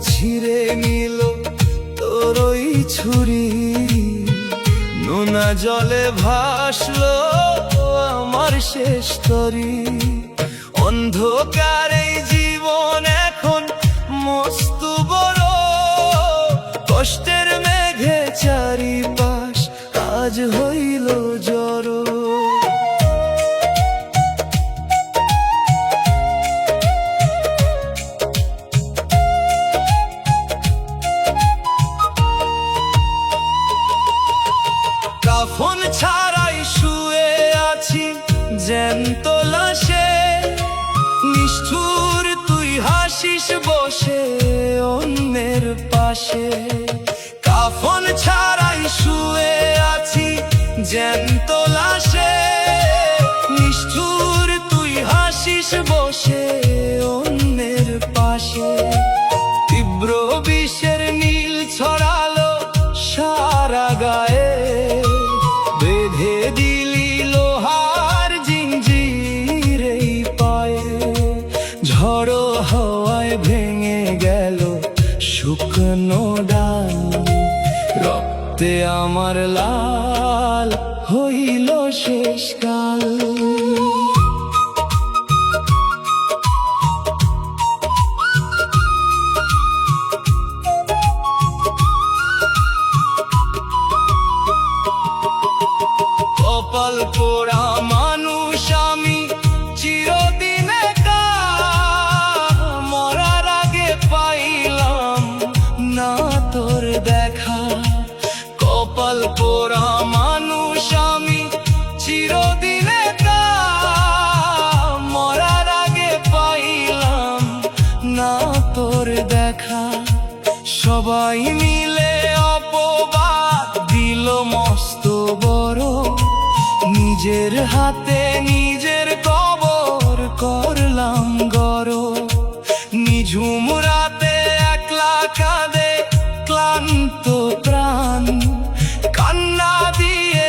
ছিঁড়ে নিল তোর ওই ছুরি, নোনা জলে ভাসলো আমার শেষ তরি। অন্ধকার এই জীবন এখন মস্ত বড়, কষ্টের মেঘে চারিপাশ আজ হইল জড়ো। কাফন ছাড়াই শুয়ে আছি জ্যান্ত লাশে, নিষ্ঠুর তুই হাসিস বসে অন্যের পাশে। কাফন ছাড়াই শুয়ে আছি জ্যান্ত লাশে, নিষ্ঠুর তুই হাসিস বসে অন্যের পাশে। তীব্র বিষের নীল ছড়ালো সারা গায়ে, বেঁধে দিলি লোহার জিঞ্জির এই পায়ে। ঝড়ো হাওয়ায় ভেঙে গেল শুকনো ডাল, রক্তে আমার লাল হইল শেষকাল। কপাল পোড়া মানুষ আমি চিরদিন একা, মরার আগে পাইলাম না তোর দেখা। কপাল পোড়া মানুষ আমি চিরদিন একা, মরার আগে পাইলাম না তোর দেখা। সবাই মিলে অপবাদ দিল মস্ত বড়, নিজের হাতে নিজের কবর করলাম গড়। নিঝুম রাতে একলা কাঁদে ক্লান্ত প্রাণ, কান্না দিয়ে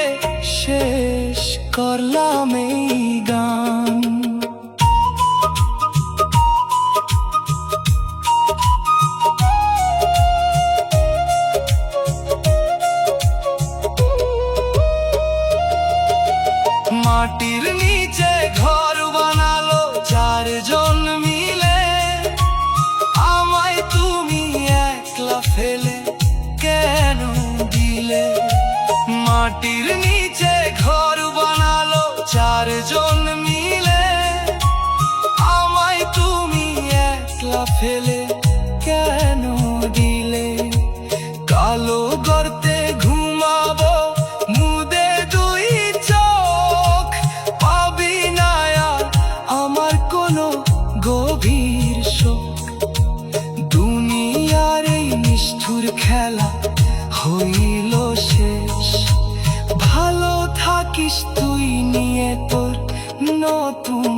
শেষ করলাম এই গান। মাটির নিচে ঘর বানালো চারজন মিলে, আমায় তুমি একলা ফেলে কেন দিলে। মাটির নিচে ঘর বানালো চারজন মিলে, আমায় তুমি একলা ফেলে কেন দিলে। কালো গর্তে ঘুমাবো মুদে দুই চোখ, পাবি না আর আমার কোনো গভীর শোক। দুনিয়ার এই নিষ্ঠুর খেলা হইল শেষ, ভালো থাকিস তুই নিয়ে তোর নতুন